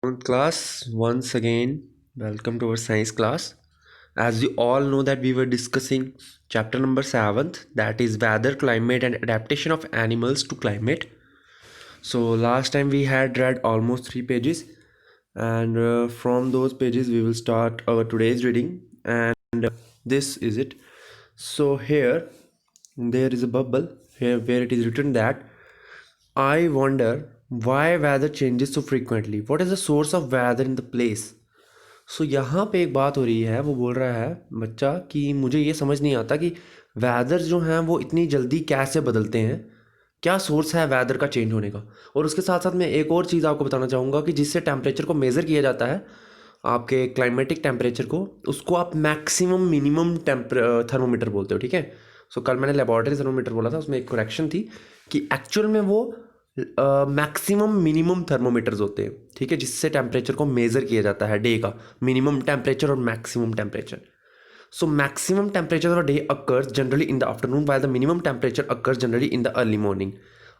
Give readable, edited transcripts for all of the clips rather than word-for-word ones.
Class, once again, welcome to our science class. As you all know that we were discussing chapter number 7th, that is weather, climate and adaptation of animals to climate. So last time we had read almost 3 pages, and from those pages we will start our today's reading, and this is it. So here there is a bubble here where it is written that I wonder why weather changes so frequently. What is the source of weather in the place? सो यहाँ पे एक बात हो रही है, वो बोल रहा है बच्चा कि मुझे ये समझ नहीं आता कि वेदर जो हैं वो इतनी जल्दी कैसे बदलते हैं, क्या सोर्स है वेदर का चेंज होने का। और उसके साथ साथ मैं एक और चीज़ आपको बताना चाहूँगा कि जिससे टेम्परेचर को मेज़र किया जाता है, आपके क्लाइमेटिक टेम्परेचर को, उसको आप मैक्सिमम मिनिमम थर्मोमीटर बोलते हो, ठीक है। सो कल मैंने लेबॉरेटरी थर्मोमीटर बोला था, उसमें एक करेक्शन थी कि एक्चुअल में वो मैक्सिमम मिनिमम थर्मोमीटर्स होते हैं, ठीक है, जिससे टेम्परेचर को मेज़र किया जाता है डे का, मिनिमम टेम्परेचर और maximum temperature. So maximum temperature of day occurs generally in the afternoon while the minimum temperature occurs generally in the early morning.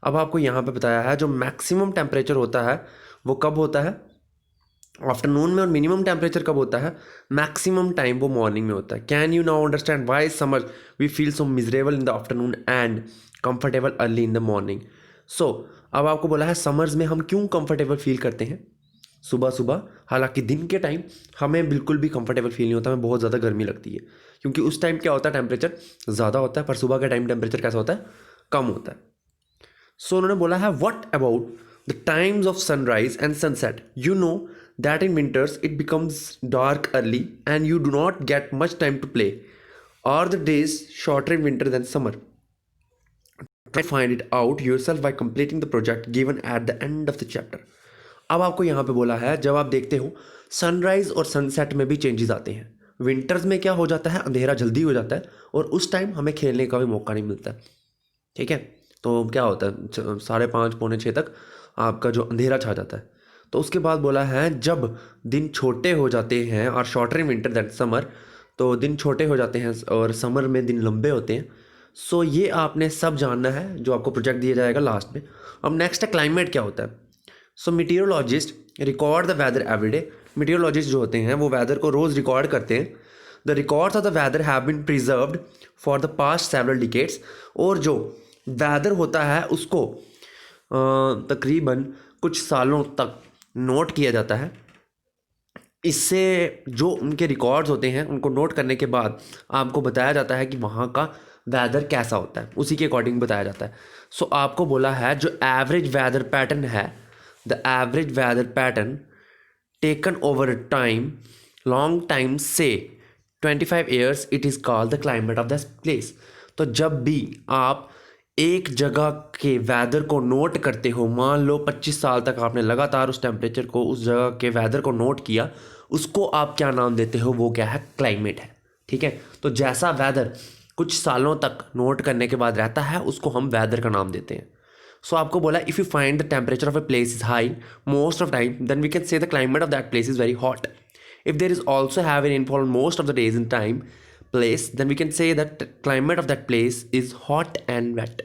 अब आपको यहाँ पे बताया है जो मैक्सिमम टेम्परेचर होता है वो कब होता है, आफ्टरनून में, और मिनिमम टेम्परेचर कब होता है, मैक्सिमम टाइम वो मॉर्निंग में होता है। Can you now understand why summer we feel so miserable in the afternoon and comfortable early in the morning. So अब आपको बोला है समर्स में हम क्यों कंफर्टेबल फील करते हैं सुबह सुबह, हालांकि दिन के टाइम हमें बिल्कुल भी कंफर्टेबल फील नहीं होता, हमें बहुत ज़्यादा गर्मी लगती है, क्योंकि उस टाइम क्या होता है, टेम्परेचर ज़्यादा होता है, पर सुबह का टाइम टेम्परेचर कैसा होता है, कम होता है। सो उन्होंने बोला है what about the times of sunrise and sunset, you know that in winters it becomes dark early and you do not get much time to play, are the days shorter in winter than summer. Try to find it out yourself by completing the project given at the end of the chapter. अब आपको यहाँ पे बोला है जब आप देखते हो सनराइज और सनसेट में भी चेंजेस आते हैं। विंटर्स में क्या हो जाता है, अंधेरा जल्दी हो जाता है और उस टाइम हमें खेलने का भी मौका नहीं मिलता है, ठीक है। तो क्या होता है 5:30 पौने 6 तक आपका जो अंधेरा छा जाता है। तो उसके बाद बोला है जब दिन छोटे हो जाते हैं और shorter in winter that summer, तो दिन छोटे हो जाते हैं और समर में दिन लंबे होते हैं। सो ये आपने सब जानना है जो आपको प्रोजेक्ट दिया जाएगा लास्ट में। अब नेक्स्ट है क्लाइमेट क्या होता है। सो मीटियोलॉजिस्ट रिकॉर्ड द वेदर एवरीडे। मीटियोलॉजिस्ट जो होते हैं वो वेदर को रोज़ रिकॉर्ड करते हैं। The records of the weather have been preserved for the past several decades. और जो वेदर होता है उसको तकरीबन कुछ सालों तक नोट किया जाता है। इससे जो उनके रिकॉर्ड्स होते हैं उनको नोट करने के बाद आपको बताया जाता है कि वहाँ का वेदर कैसा होता है, उसी के अकॉर्डिंग बताया जाता है। सो आपको बोला है जो एवरेज वेदर पैटर्न है, the average weather pattern taken over time, long time से 25 years, it is called the climate of the place. तो जब भी आप एक जगह के वेदर को नोट करते हो, मान लो 25 साल तक आपने लगातार उस टेम्परेचर को, उस जगह के वेदर को नोट किया, उसको आप क्या नाम देते हो, वो क्या है, क्लाइमेट है, ठीक है। तो जैसा वेदर कुछ सालों तक नोट करने के बाद रहता है उसको हम वेदर का नाम देते हैं। सो आपको बोला if you find the temperature of a place is high most of time then we can say the climate of that place is very hot. If there is also have an rainfall most of the days in time place then we can say that climate of that place is hot and wet.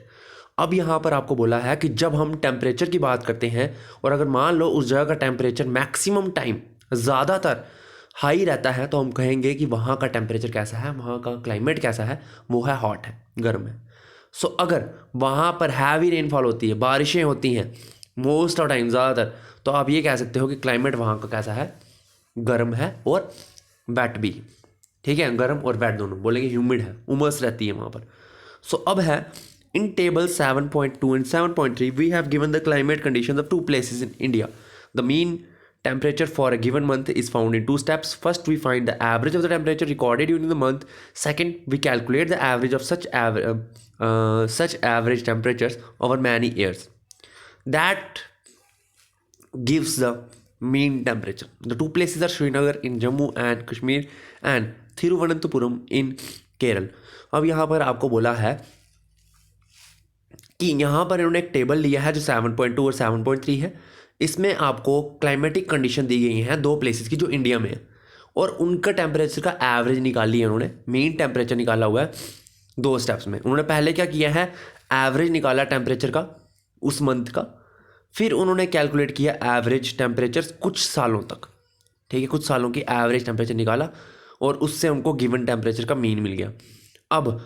अब यहाँ पर आपको बोला है कि जब हम temperature की बात करते हैं और अगर मान लो उस जगह का टेम्परेचर मैक्सिमम टाइम ज़्यादातर हाई रहता है तो हम कहेंगे कि वहाँ का टेम्परेचर कैसा है, वहाँ का क्लाइमेट कैसा है, वो है हॉट है, गर्म है। सो अगर वहाँ पर हैवी रेनफॉल होती है, बारिशें होती हैं मोस्ट ऑफ टाइम ज़्यादातर, तो आप ये कह सकते हो कि क्लाइमेट वहाँ का कैसा है, गर्म है और वेट भी, ठीक है। गर्म और वेट दोनों, बोलेंगे ह्यूमिड है, उमस रहती है वहाँ पर। सो अब है in table 7.2 and 7.3 we have given the climate conditions of two places in India. The mean temperature for a given month is found in two steps. First we find the average of the temperature recorded during the month. Second we calculate the average of such average temperatures over many years. That gives the mean temperature. The two places are Srinagar in Jammu and Kashmir and Thiruvananthapuram in Kerala. अब यहाँ पर आपको बोला है कि यहाँ पर इन्होंने एक टेबल लिया है जो 7.2 और 7.3 है। इसमें आपको क्लाइमेटिक कंडीशन दी गई हैं दो प्लेसेस की जो इंडिया में है और उनका टेम्परेचर का एवरेज निकाली है उन्होंने, मीन टेम्परेचर निकाला हुआ है दो स्टेप्स में। उन्होंने पहले क्या किया है, एवरेज निकाला टेम्परेचर का उस मंथ का, फिर उन्होंने कैलकुलेट किया एवरेज टेम्परेचर कुछ सालों तक, ठीक है, कुछ सालों की एवरेज टेम्परेचर निकाला और उससे उनको गिवन टेम्परेचर का मीन मिल गया। अब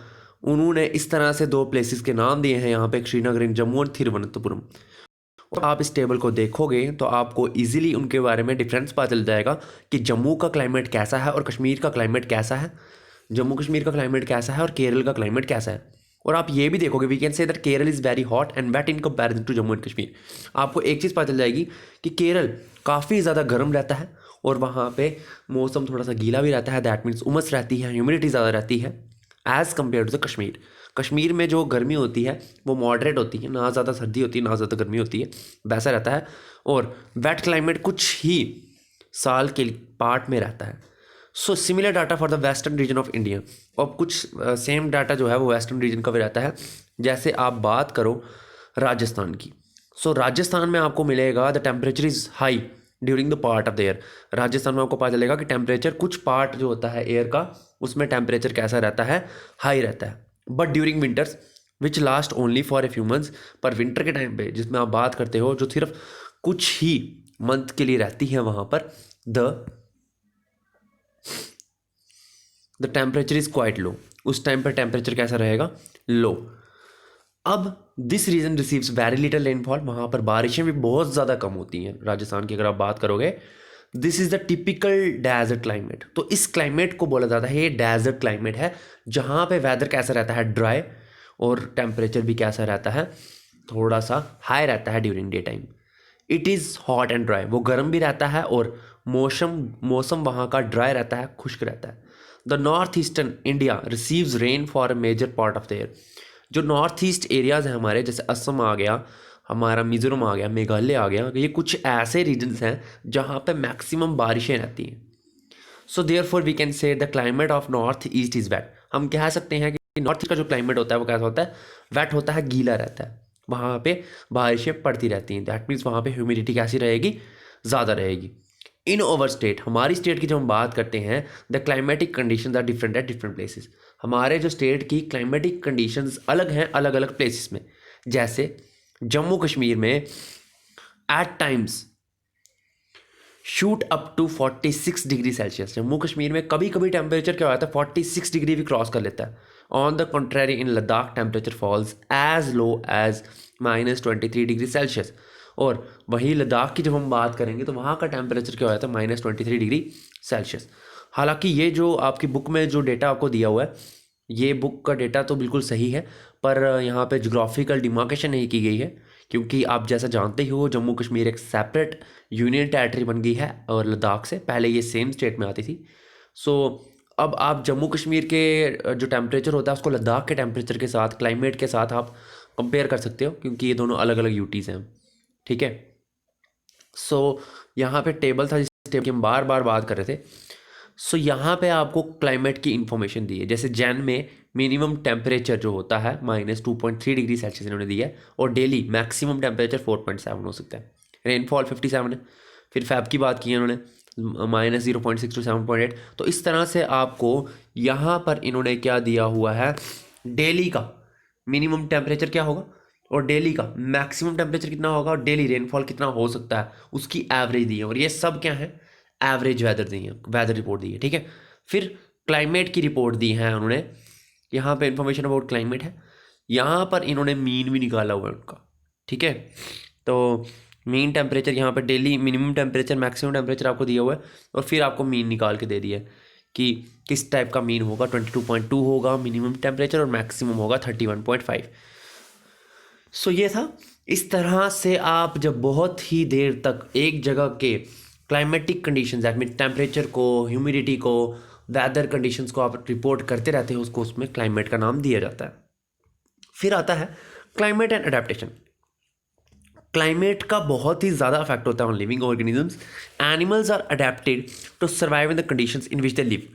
उन्होंने इस तरह से दो प्लेसेस के नाम दिए हैं यहाँ पे, श्रीनगर इन जम्मू और थिरुवनंतपुरम। और आप इस टेबल को देखोगे तो आपको इजीली उनके बारे में डिफरेंस पता चल जाएगा कि जम्मू का क्लाइमेट कैसा है और कश्मीर का क्लाइमेट कैसा है, जम्मू कश्मीर का क्लाइमेट कैसा है और केरल का क्लाइमेट कैसा है। और आप ये भी देखोगे, we can say that Kerala is very hot and wet in comparison to Jammu and Kashmir. आपको एक चीज़ पता चल जाएगी कि केरल काफ़ी ज़्यादा गर्म रहता है और वहाँ पे मौसम थोड़ा सा गीला भी रहता है, दैट मीन्स उमस रहती है, ह्यूमिडिटी ज़्यादा रहती है as compare to the Kashmir. Kashmir में जो गर्मी होती है वो मॉडरेट होती है, ना ज़्यादा सर्दी होती है ना ज़्यादा गर्मी होती है, वैसा रहता है। और वेट क्लाइमेट कुछ ही साल के पार्ट में रहता है। So similar data for the western region of India. और कुछ सेम डाटा जो है वो वेस्टर्न रीजन का भी रहता है। जैसे आप बात करो राजस्थान की, सो राजस्थान में आपको मिलेगा the temperature is high during the part of the year. Rajasthan में आपको पता चलेगा कि टेम्परेचर कुछ पार्ट जो होता है एयर का उसमें टेम्परेचर कैसा रहता है, हाई रहता है। But during winters which last only for a few months, पर विंटर के टाइम पे जिसमें आप बात करते हो जो सिर्फ कुछ ही मंथ के लिए रहती है, वहाँ पर the temperature is quite low. उस टाइम पर टेम्परेचर कैसा रहेगा, लो। अब this region receives very little rainfall, वहाँ पर बारिशें भी बहुत ज़्यादा कम होती हैं राजस्थान की अगर आप बात करोगे। This is the typical desert climate. तो इस क्लाइमेट को बोला जाता है ये डेजर्ट क्लाइमेट है, जहाँ पे वेदर कैसा रहता है, ड्राई, और टेम्परेचर भी कैसा रहता है, थोड़ा सा हाई रहता है during day time. It is hot and dry, वो गर्म भी रहता है और मौसम वहाँ का ड्राई रहता है, खुश्क रहता है। The north eastern India receives rain for a major part of the year. जो नॉर्थ ईस्ट एरियाज़ हैं हमारे, जैसे असम आ गया, हमारा मिजोरम आ गया, मेघालय आ गया, ये कुछ ऐसे रीजन्स हैं जहाँ पे मैक्सिमम बारिशें रहती हैं। So therefore we can say the climate of north east is wet. हम कह सकते हैं कि नॉर्थ ईस्ट का जो क्लाइमेट होता है वो कैसा होता है, वेट होता है, गीला रहता है। वहाँ पे बारिशें पड़ती रहती हैं, दैट मीन्स वहाँ पे ह्यूमिडिटी कैसी रहेगी, ज़्यादा रहेगी। इन ओवर स्टेट, हमारी स्टेट की जब हम बात करते हैं, the climatic conditions are different at different places. हमारे जो स्टेट की क्लाइमेटिक कंडीशंस अलग हैं अलग अलग प्लेसेस में। जैसे जम्मू कश्मीर में at times shoot up to 46 degree Celsius. Jammu Kashmir में कभी कभी टेम्परेचर क्या होता है, 46 डिग्री भी क्रॉस कर लेता है। On the contrary in Ladakh temperature falls as low as -23 degree Celsius. और वहीं लद्दाख की जब हम बात करेंगे तो वहाँ का टेम्परेचर क्या हो जाता है, -23 डिग्री सेल्सियस। हालांकि ये जो आपकी बुक में जो डेटा आपको दिया हुआ है, ये बुक का डेटा तो बिल्कुल सही है, पर यहाँ पे जोग्राफिकल डिमार्केशन नहीं की गई है, क्योंकि आप जैसा जानते ही हो जम्मू कश्मीर एक सेपरेट यूनियन टेरिटरी बन गई है और लद्दाख से पहले ये सेम स्टेट में आती थी। सो अब आप जम्मू कश्मीर के जो टेम्परेचर होता है उसको लद्दाख के टेम्परेचर के साथ, क्लाइमेट के साथ आप कंपेयर कर सकते हो, क्योंकि ये दोनों अलग अलग यूटीज़ हैं, ठीक है। सो यहाँ पे टेबल था जिस टेबल की हम बार बार बात कर रहे थे। सो यहाँ पे आपको क्लाइमेट की इन्फॉर्मेशन दी है। जैसे जैन में मिनिमम टेम्परेचर जो होता है -2.3 डिग्री सेल्सियस इन्होंने दिया है, और डेली मैक्सिमम टेम्परेचर 4.7 हो सकता है। रेनफॉल 57 है। फिर फैब की बात की है उन्होंने, -0.6 टू 7.8। तो इस तरह से आपको यहाँ पर इन्होंने क्या दिया हुआ है, डेली का मिनिमम टेम्परेचर क्या होगा और डेली का मैक्सिमम टेम्परेचर कितना होगा और डेली रेनफॉल कितना हो सकता है, उसकी एवरेज दी है। और ये सब क्या है, एवरेज वेदर दी है, वेदर रिपोर्ट दी है, ठीक है। फिर क्लाइमेट की रिपोर्ट दी है उन्होंने, यहाँ पे इंफॉर्मेशन अबाउट क्लाइमेट है। यहाँ पर इन्होंने मीन भी निकाला हुआ है उनका, ठीक है। तो मीन टेम्परेचर यहाँ पर daily minimum temperature maximum temperature आपको दिया हुआ है, और फिर आपको मीन निकाल के दे दिया है कि किस टाइप का मीन होगा। 22.2 होगा मिनिमम टेम्परेचर और मैक्सिमम होगा 31.5। सो ये था। इस तरह से आप जब बहुत ही देर तक एक जगह के climatic conditions, that mean temperature को, ह्यूमिडिटी को, वेदर कंडीशंस को आप रिपोर्ट करते रहते हो, उसको उसमें क्लाइमेट का नाम दिया जाता है। फिर आता है क्लाइमेट एंड अडेप्टेशन। क्लाइमेट का बहुत ही ज़्यादा इफेक्ट होता है on living organisms. Animals are adapted to survive in the conditions in which they live.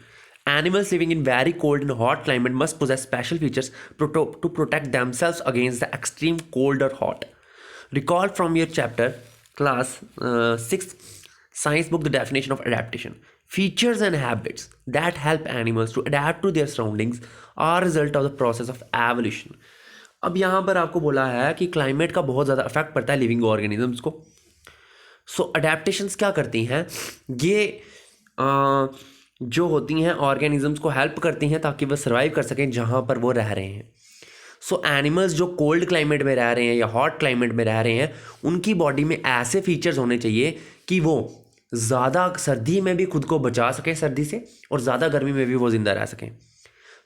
Animals living in very cold and hot climate must possess special features to protect themselves against the extreme cold or hot. Recall from your chapter, class 6 science book, the definition of adaptation. Features and habits that help animals to adapt to their surroundings are a result of the process of evolution. अब यहाँ पर आपको बोला है कि climate का बहुत ज़्यादा इफेक्ट पड़ता है लिविंग ऑर्गेनिजम्स को। सो अडेप्टेशंस क्या करती हैं, ये जो होती हैं ऑर्गेनिजम्स को हेल्प करती हैं ताकि वह सर्वाइव कर सकें जहाँ पर वो रह रहे हैं। सो एनिमल्स जो कोल्ड क्लाइमेट में रह रहे हैं या हॉट क्लाइमेट में रह रहे हैं, उनकी बॉडी में ऐसे फीचर्स होने चाहिए कि वो ज़्यादा सर्दी में भी खुद को बचा सकें सर्दी से, और ज़्यादा गर्मी में भी वो ज़िंदा रह सकें।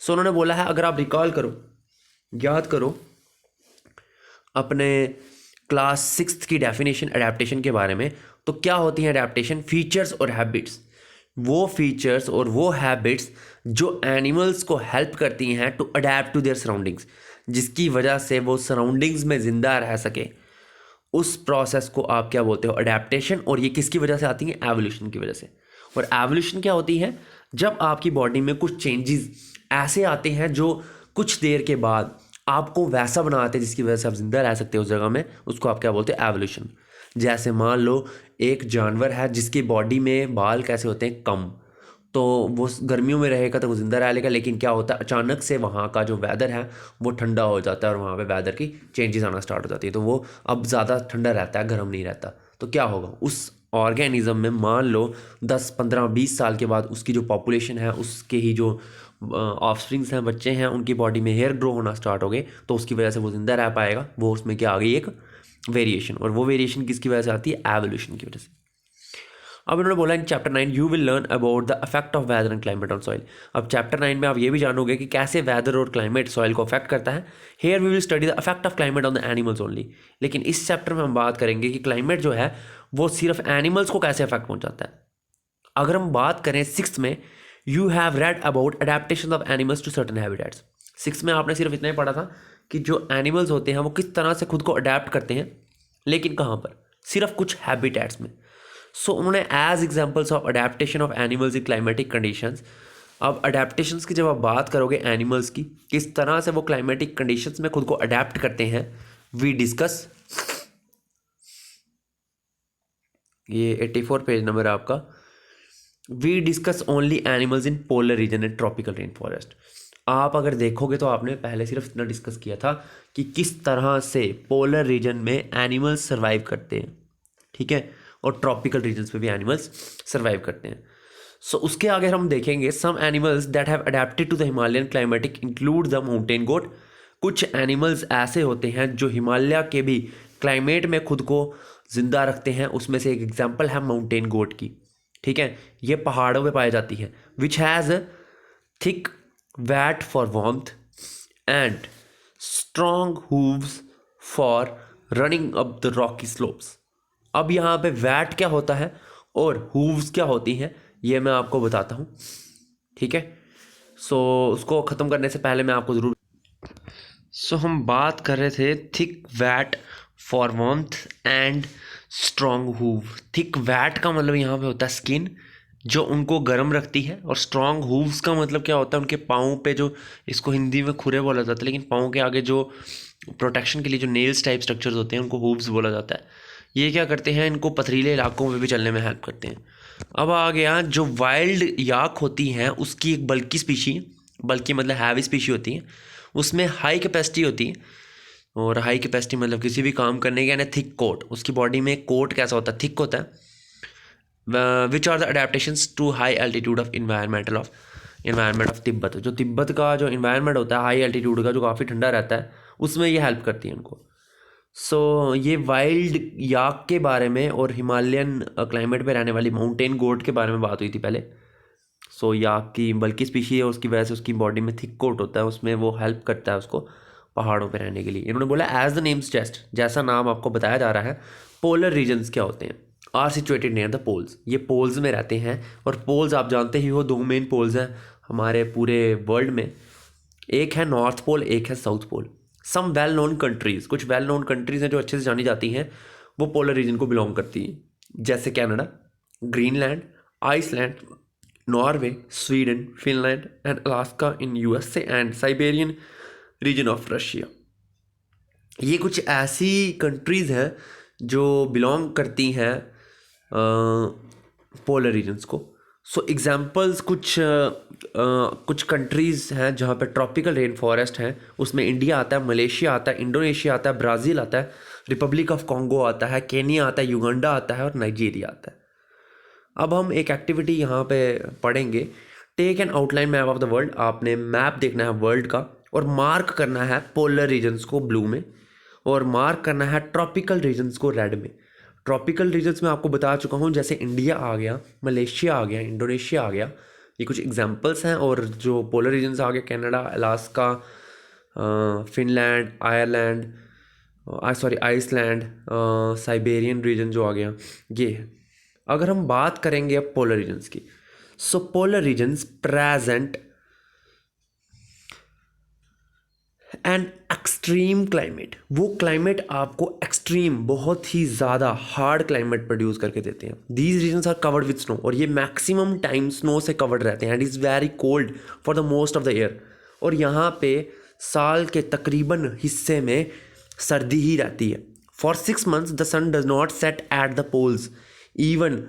सो उन्होंने बोला है, अगर आप रिकॉल करो, याद करो अपने क्लास 6 की डेफिनेशन अडेप्टेशन के बारे में, तो क्या होती है अडेप्टेशन? फीचर्स और हैबिट्स, वो फीचर्स और वो हैबिट्स जो एनिमल्स को हेल्प करती हैं to adapt to their surroundings, जिसकी वजह से वो सराउंडिंग्स में ज़िंदा रह सके, उस प्रोसेस को आप क्या बोलते हो? अडेप्टेशन। और ये किसकी वजह से आती है? एवोल्यूशन की वजह से। और एवोल्यूशन क्या होती है? जब आपकी बॉडी में कुछ चेंजेस ऐसे आते हैं जो कुछ देर के बाद आपको वैसा बनाते हैं जिसकी वजह से आप जिंदा रह सकते हो उस जगह में, उसको आप क्या बोलते हैं? एवोल्यूशन। जैसे मान लो एक जानवर है जिसकी बॉडी में बाल कैसे होते हैं? कम, तो वो गर्मियों में रहेगा तो वो ज़िंदा रह लेगा, लेकिन क्या होता है अचानक से वहाँ का जो वेदर है वो ठंडा हो जाता है और वहाँ पे वेदर की चेंजेस आना स्टार्ट हो जाती है, तो वो अब ज़्यादा ठंडा रहता है, गर्म नहीं रहता। तो क्या होगा उस ऑर्गेनिज्म में? मान लो 10 15 20 साल के बाद उसकी जो पॉपुलेशन है, उसके ही जो ऑफस्प्रिंग्स हैं, बच्चे हैं, उनकी बॉडी में हेयर ग्रो होना स्टार्ट हो गए, तो उसकी वजह से वो ज़िंदा रह पाएगा। वो उसमें क्या आ गई? एक वेरिएशन। और वो वेरिएशन किसकी वजह से आती है? एवोल्यूशन की वजह से। अब इन्होंने बोला in chapter 9 you will learn about the effect of weather and climate on soil. अब चैप्टर 9 में आप ये भी जानोगे कि कैसे वेदर और क्लाइमेट सॉइल को अफेक्ट करता है। Here we will study the effect of climate on the animals only. लेकिन इस चैप्टर में हम बात करेंगे कि क्लाइमेट जो है वो सिर्फ एनिमल्स को कैसे अफेक्ट पहुंचाता है। अगर हम बात करें 6th में, you have read about adaptation of animals to certain habitats. 6th में आपने सिर्फ इतना ही पढ़ा था कि जो एनिमल्स होते हैं वो किस तरह से खुद को अडेप्ट करते हैं, लेकिन कहाँ पर? सिर्फ कुछ हैबिटेट्स में। सो उन्होंने as examples of adaptation of animals in climatic conditions. अब अडेप्टेशंस की जब आप बात करोगे एनिमल्स की, किस तरह से वो क्लाइमेटिक कंडीशंस में खुद को अडेप्ट करते हैं, वी डिस्कस, ये 84 पेज नंबर है आपका। We discuss only animals in polar region and tropical rain forest. आप अगर देखोगे तो आपने पहले सिर्फ इतना डिस्कस किया था कि किस तरह से पोलर रीजन में एनिमल्स सर्वाइव करते हैं, ठीक है, और ट्रॉपिकल रीजन्स पे भी एनिमल्स सर्वाइव करते हैं। सो उसके आगे हम देखेंगे some animals that have adapted to the Himalayan climatic include the mountain goat. कुछ एनिमल्स ऐसे होते हैं जो हिमालय के भी क्लाइमेट में खुद को जिंदा रखते हैं, उसमें से एक एग्जाम्पल है माउंटेन गोट की, ठीक है। ये पहाड़ों पे पाई जाती है। Which has thick fat for warmth and strong hooves for running up the rocky slopes. अब यहाँ पे वैट क्या होता है और हूव्स क्या होती हैं, ये मैं आपको बताता हूँ, ठीक है। सो उसको ख़त्म करने से पहले मैं आपको ज़रूर हम बात कर रहे थे thick fat for warmth and strong hoof. Thick fat का मतलब यहाँ पे होता है स्किन जो उनको गर्म रखती है, और स्ट्रॉन्ग हूव्स का मतलब क्या होता है? उनके पाँव पे जो, इसको हिंदी में खुरे बोला जाता है, लेकिन पाँव के आगे जो प्रोटेक्शन के लिए जो नेल्स टाइप स्ट्रक्चर्स होते हैं उनको हूव्स बोला जाता है। ये क्या करते हैं? इनको पथरीले इलाकों में भी चलने में हेल्प करते हैं। अब आ गया जो वाइल्ड याक होती हैं उसकी एक बल्की स्पीशी, बल्कि मतलब हैवी स्पीशी होती है, उसमें हाई कैपेसिटी होती है। और हाई कैपेसिटी मतलब किसी भी काम करने के, यानी थिक कोट, उसकी बॉडी में कोट कैसा होता है? थिक होता है। Which are the adaptations to high altitude of environment of Tibet. जो तिब्बत का जो इन्वायरमेंट होता है हाई एल्टीट्यूड का, जो काफ़ी ठंडा रहता है, उसमें ये हेल्प करती है उनको। सो ये वाइल्ड याक के बारे में और हिमालयन क्लाइमेट पे रहने वाली माउंटेन गोट के बारे में बात हुई थी पहले। सो याक की बल्कि स्पीशी है, उसकी वजह से उसकी बॉडी में थिक कोट होता है, उसमें वो हेल्प करता है उसको पहाड़ों पे रहने के लिए। इन्होंने बोला एज द नेम सजेस्ट, जैसा नाम आपको बताया जा रहा है, पोलर रीजन्स क्या होते हैं? Are situated near the poles. ये पोल्स में रहते हैं, और पोल्स आप जानते ही हो, दो मेन पोल्स हैं हमारे पूरे वर्ल्ड में, एक है नॉर्थ पोल, एक है south pole. Some well known countries, कुछ वेल नोन कंट्रीज़ हैं जो अच्छे से जानी जाती हैं, वो पोलर रीजन को बिलोंग करती हैं, जैसे Canada, Greenland, Iceland, Norway, Sweden, Finland and Alaska in USA and Siberian region of Russia. ये कुछ ऐसी कंट्रीज़ हैं जो बिलोंग करती हैं पोलर रीजन्स को। सो एग्जाम्पल्स कुछ कंट्रीज़ हैं जहाँ पे ट्रॉपिकल रेन फॉरेस्ट हैं, उसमें इंडिया आता है, मलेशिया आता है, इंडोनेशिया आता है, ब्राज़ील आता है, रिपब्लिक ऑफ कॉन्गो आता है, केनिया आता है, युगांडा आता है और नाइजीरिया आता है। अब हम एक एक्टिविटी यहाँ पे पढ़ेंगे। Take an outline map of the world. आपने मैप देखना है वर्ल्ड का और मार्क करना है पोलर रीजन्स को ब्लू में और मार्क करना है ट्रॉपिकल रीजन्स को रेड में। ट्रॉपिकल रीजन्स में आपको बता चुका हूँ, जैसे इंडिया आ गया, मलेशिया आ गया, इंडोनेशिया आ गया, ये कुछ एग्जांपल्स हैं। और जो पोलर रीजन्स आ गया, Canada, Alaska, Finland, Ireland, Iceland, Siberian region जो आ गया, ये है। अगर हम बात करेंगे अब पोलर रीजन्स की, so polar regions present and extreme climate. वो क्लाइमेट आपको एक्सट्रीम, बहुत ही ज़्यादा हार्ड क्लाइमेट प्रोड्यूस करके देते हैं। These regions are covered with snow, और ये मैक्सिमम टाइम स्नो से कवर्ड रहते हैं, and is very cold for the most of the year. और यहाँ पे साल के तकरीबन हिस्से में सर्दी ही रहती है। For 6 months the sun does not set at the poles. Even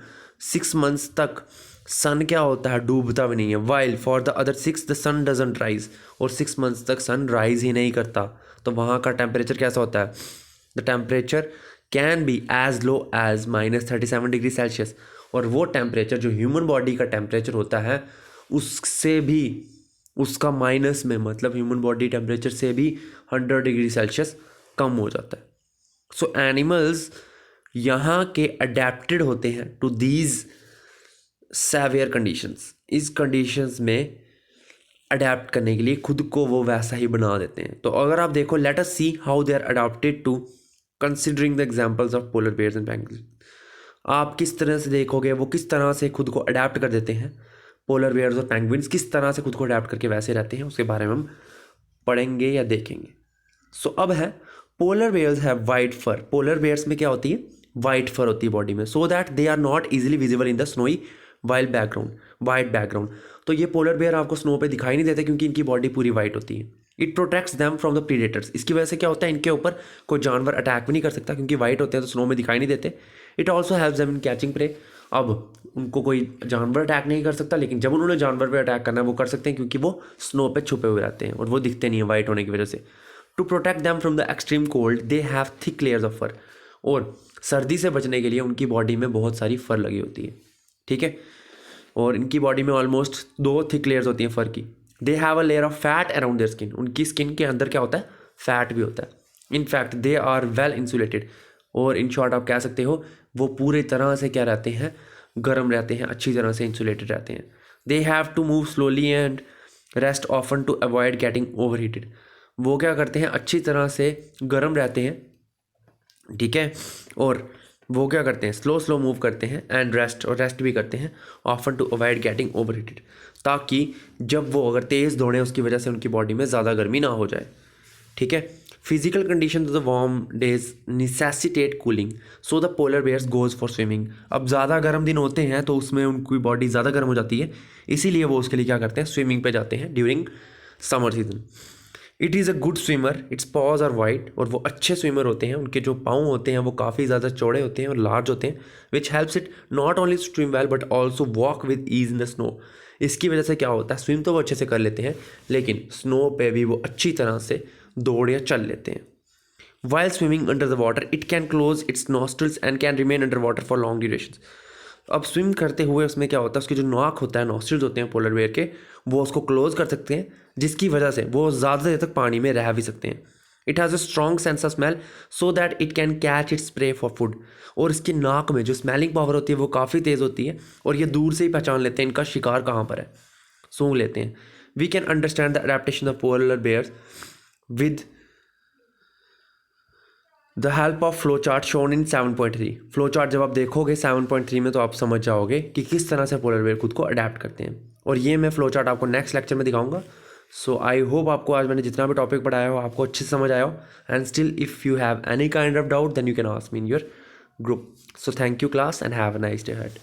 6 months तक सन क्या होता है, डूबता भी नहीं है। While for the other 6 the sun doesn't rise, और 6 months तक सन राइज ही नहीं करता। तो वहाँ का टेम्परेचर कैसा होता है, the temperature can be as low as -37 degree Celsius. और वो टेम्परेचर जो ह्यूमन बॉडी का टेम्परेचर होता है उससे भी, उसका माइनस में, मतलब ह्यूमन बॉडी टेम्परेचर से भी 100 डिग्री सेल्सियस कम हो जाता है। सो एनिमल्स यहाँ के अडेप्टेड होते हैं टू दीज सेवियर कंडीशंस। इस कंडीशंस में अडेप्ट करने के लिए खुद को वो वैसा ही बना देते हैं। तो अगर आप देखो, let us see how they are adopted to considering the examples of polar bears and penguins. आप किस तरह से देखोगे वो किस तरह से खुद को अडेप्ट कर देते हैं। पोलर बेयर्स और पेंगुइन्स किस तरह से खुद को अडेप्ट करके वैसे रहते हैं, उसके बारे में हम पढ़ेंगे या देखेंगे। सो अब है, polar bears have white fur. Polar bears में क्या होती है, वाइट फर होती है बॉडी में, so that they are not easily visible in the snowy wild background, white background. तो ये पोलर बेयर आपको स्नो पे दिखाई नहीं देते क्योंकि इनकी बॉडी पूरी वाइट होती है। It protects them from the predators. इसकी वजह से क्या होता है, इनके ऊपर कोई जानवर अटैक भी नहीं कर सकता क्योंकि वाइट होते हैं तो स्नो में दिखाई नहीं देते। It also helps them in catching prey. अब उनको कोई जानवर अटैक नहीं कर सकता, लेकिन जब उन्होंने जानवर पे अटैक करना है वो कर सकते हैं क्योंकि वो स्नो पे छुपे हुए रहते हैं और वो दिखते नहीं है वाइट होने की वजह से। To protect them from the extreme cold they have thick layers of fur. और सर्दी से बचने के लिए उनकी बॉडी में बहुत सारी फर लगी होती है, ठीक है। और इनकी बॉडी में ऑलमोस्ट 2 थिक लेयर्स होती हैं फर की। They have a layer of fat around their skin. उनकी स्किन के अंदर क्या होता है, फैट भी होता है। In fact they are well insulated. और इन शॉर्ट आप कह सकते हो वो पूरे तरह से क्या रहते हैं, गर्म रहते हैं, अच्छी तरह से इंसुलेटेड रहते हैं। They have to move slowly and rest often to avoid getting overheated. वो क्या करते हैं, अच्छी तरह से गर्म रहते हैं, ठीक है। और वो क्या करते हैं, स्लो स्लो मूव करते हैं एंड रेस्ट भी करते हैं often to avoid getting overheated, ताकि जब वो अगर तेज़ दौड़ें उसकी वजह से उनकी बॉडी में ज़्यादा गर्मी ना हो जाए, ठीक है। Physical condition of the warm days necessitate cooling, so the polar bears goes for swimming. अब ज़्यादा गर्म दिन होते हैं तो उसमें उनकी बॉडी ज़्यादा गर्म हो जाती है, इसीलिए वो उसके लिए क्या करते हैं, स्विमिंग पे जाते हैं during summer season. It is a good swimmer, its paws are white. और वो अच्छे स्विमर होते हैं, उनके जो पाँव होते हैं वो काफ़ी ज़्यादा चौड़े होते हैं और लार्ज होते हैं, which helps it not only swim well but also walk with ease in the snow. इसकी वजह से क्या होता है, स्विम तो वो अच्छे से कर लेते हैं लेकिन स्नो पे भी वो अच्छी तरह से दौड़ या चल लेते हैं। While swimming under the water it can close it's nostrils and can remain under water for long duration. अब स्विम करते हुए उसमें क्या होता है, उसके जो नाक होता है, नॉस्ट्रल्स होते हैं पोलर बेयर के, वो उसको क्लोज कर सकते हैं, जिसकी वजह से वो ज़्यादा देर तक पानी में रह भी सकते हैं। It has a strong sense of smell so that it can catch its prey for food. और इसकी नाक में जो स्मेलिंग पावर होती है वो काफ़ी तेज़ होती है और ये दूर से ही पहचान लेते हैं इनका शिकार कहाँ पर है, सूंघ लेते हैं। We can understand the adaptation of polar bears with the help of flow chart shown in 7.3। Flow chart जब आप देखोगे 7.3 में तो आप समझ जाओगे कि किस तरह से पोलर बेयर खुद को अडेप्ट करते हैं। और ये मैं फ्लो चार्ट आपको नेक्स्ट लेक्चर में दिखाऊंगा। सो आई होप आपको आज मैंने जितना भी टॉपिक पढ़ाया हो आपको अच्छे से समझ आया हो। And still if you have any kind of doubt then you can ask me in your group. So thank you class and have a nice day ahead.